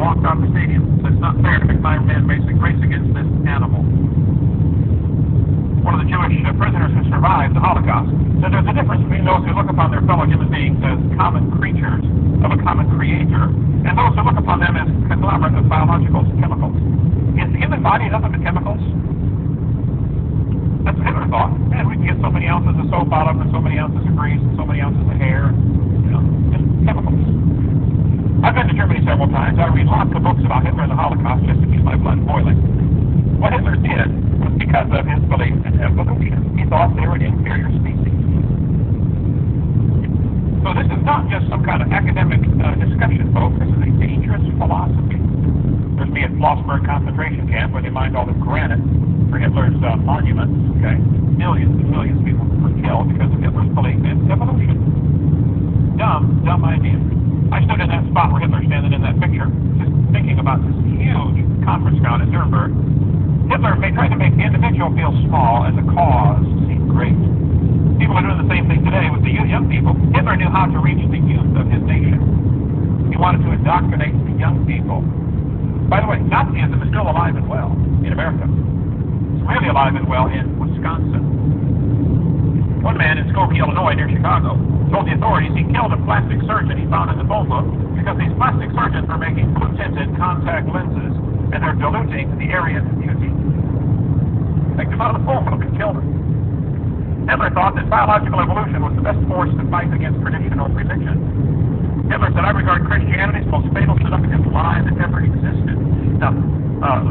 walked out of the stadium. So it's not fair to make my man race against this animal. One of the Jewish prisoners who survived the Holocaust said there's a difference between those who look upon their fellow human beings as common creatures of a common creator and those who look upon them as conglomerate of biological chemicals. Is the human body nothing but chemicals? That's what Hitler thought. Man, we can get so many ounces of soap out of them, and so many ounces of grease, and so many ounces of hair, just chemicals. I've been to Germany several times. I read lots of books about Hitler and the Holocaust just to keep my blood boiling. What Hitler did was because of his belief in evolution. He thought they were an inferior species. So this is not just some kind of academic discussion, folks. This is a dangerous philosophy. There's me at Flossburg concentration camp where they mined all the granite for Hitler's monuments. Okay, millions and millions of people were killed because of Hitler's belief in evolution. Dumb idea. I stood in that spot where Hitler's standing in that picture, just thinking about this huge conference ground at Nuremberg. Hitler tried to make the individual feel small and the cause seem great. People are doing the same thing today with the young people. Hitler knew how to reach the youth of his nation. He wanted to indoctrinate the young people. By the way, Nazism is still alive and well in America. It's really alive and well in Wisconsin. One man in Skokie, Illinois, near Chicago, told the authorities he killed a plastic surgeon he found in the phone book because these plastic surgeons were making blue-tinted contact lenses and they're diluting the area of beauty. Take them out of the phone book and kill them. Hitler thought that biological evolution was the best force to fight against traditional religion. Hitler said, I regard Christianity as the most fatal seductive lie that ever existed. Now,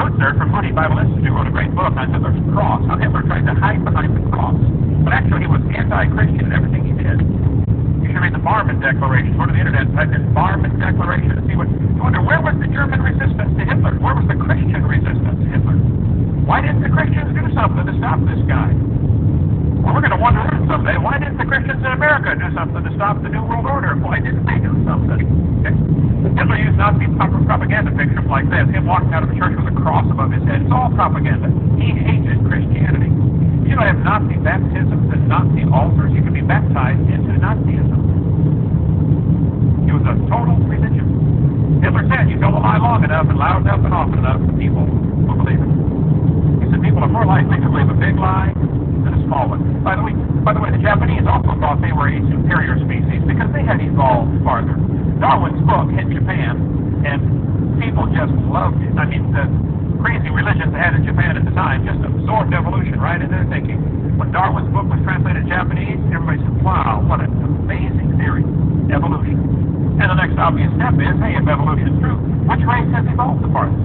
Lutzer from Moody Bible Institute wrote a great book on Hitler's cross, how Hitler tried to hide behind the cross. But actually, he was anti-Christian in everything he did. You should read the Barmen Declaration. Go to the internet and type in Barmen Declaration and see what... You wonder, where was the German resistance to Hitler? Where was the Christian resistance to Hitler? Why didn't the Christians do something to stop this guy? Well, we're going to wonder that someday. Why didn't the Christians in America do something to stop the New World Order? Why didn't they do something? Okay. Hitler used Nazi propaganda pictures like this, him walking out of the church with a cross above his head. It's all propaganda. He hated Christianity. You don't have Nazi baptisms and Nazi altars. You can be baptized into Nazism. It was a total religion. Hitler said, you tell a lie long enough and loud enough and often enough, people will believe it. He said people are more likely to believe a big lie than a small one. By the way, the Japanese also thought they were a superior species because they had evolved farther. Darwin's book hit Japan, and people just loved it. I mean, the crazy religions they had in Japan at the time just absorbed evolution right into their thinking. When Darwin's book was translated Japanese, everybody said, wow, what an amazing theory, evolution. And the next obvious step is, hey, if evolution is true, which race has evolved the farthest?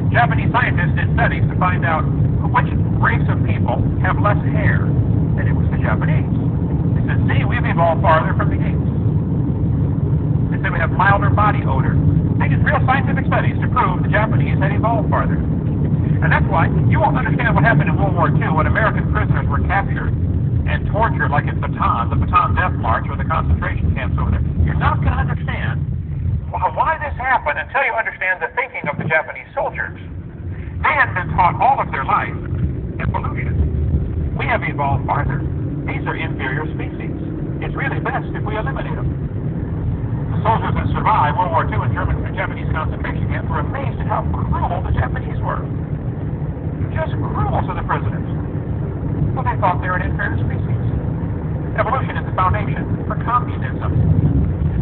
Japanese scientists did studies to find out which race of people have less hair, and it was the Japanese. They said, see, we've evolved farther from the apes. They said we have milder body odor. They did real scientific studies to prove the Japanese had evolved farther. And that's why you won't understand what happened in World War II when American prisoners were captured and tortured like at Bataan, the Bataan Death March, or the concentration camps over there. You're not going to understand why this happened until you understand the thinking of the Japanese soldiers. They had been taught all of their life evolution. We have evolved farther. These are inferior species. It's really best if we eliminate them. The soldiers that survived World War II in Japanese concentration camps were amazed at how cruel the Japanese were. Just cruel to the prisoners. Well, they thought they were an inferior species. Evolution is the foundation for communism.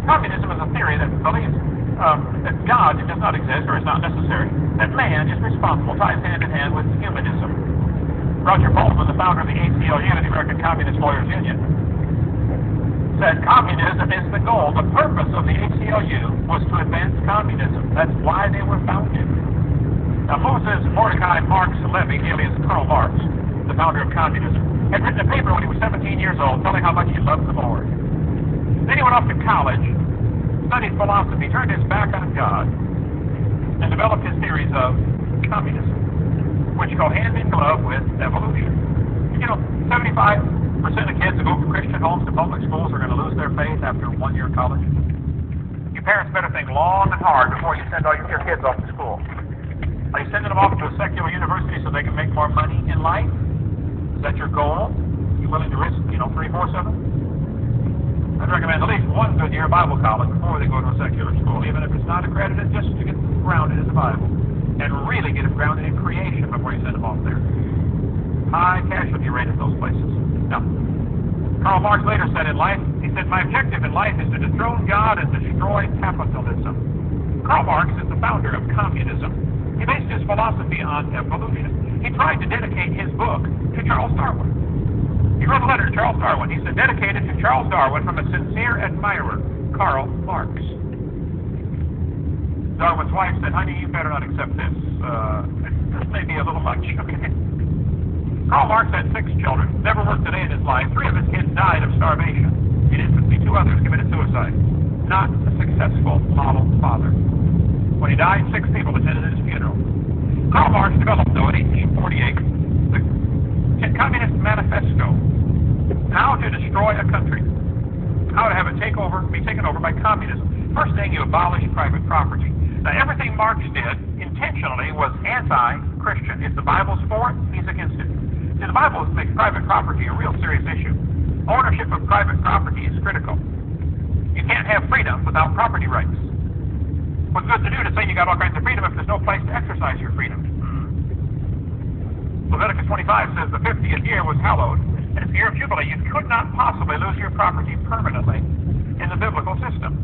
Communism is a theory that believes that God does not exist or is not necessary, that man is responsible, ties hand in hand with humanism. Roger Baldwin, the founder of the ACLU, the American Communist Lawyers Union, said communism is the goal. The purpose of the ACLU was to advance communism. That's why they were founded. Now, Moses Mordecai Marx Levy, alias Karl Marx, the founder of communism, had written a paper when he was 17 years old telling how much he loved the Lord. Then he went off to college, studied philosophy, turned his back on God, and developed his theories of communism, which go hand in glove with evolution. You know, 75% of kids who go from Christian homes to public schools are going to lose their faith after 1 year of college. You parents better think long and hard before you send all your kids off to school. Are you sending them off to a secular university so they can make more money in life? Is that your goal? You willing to risk, 3/4 of it? I'd recommend at least one good year of Bible college before they go to a secular school, even if it's not accredited, just to get grounded in the Bible and really get them grounded in creation before you send them off there. High casualty rate in those places. Now, Karl Marx later said in life, he said, my objective in life is to dethrone God and destroy capitalism. Karl Marx is the founder of communism. He based his philosophy on evolution. He tried to dedicate his book to Charles Darwin. He wrote a letter to Charles Darwin. He said, dedicated to Charles Darwin from a sincere admirer, Karl Marx. Darwin's wife said, honey, you better not accept this. This may be a little much, okay? Karl Marx had 6 children, never worked a day in his life. 3 of his kids died of starvation. In infancy, 2 others committed suicide. Not a successful model father. When he died, 6 people attended his funeral. Karl Marx developed, though, in 1848, the Communist Manifesto. How to destroy a country. How to have it be taken over by communism. First thing, you abolish private property. Now, everything Marx did intentionally was anti-Christian. If the Bible's for it, he's against it. See, the Bible makes private property a real serious issue. Ownership of private property is critical. You can't have freedom without property rights. What's good to do to say you got all kinds of freedom if there's no place to exercise your freedom? Leviticus 25 says the 50th year was hallowed, and it's the year of Jubilee. You could not possibly lose your property permanently in the biblical system.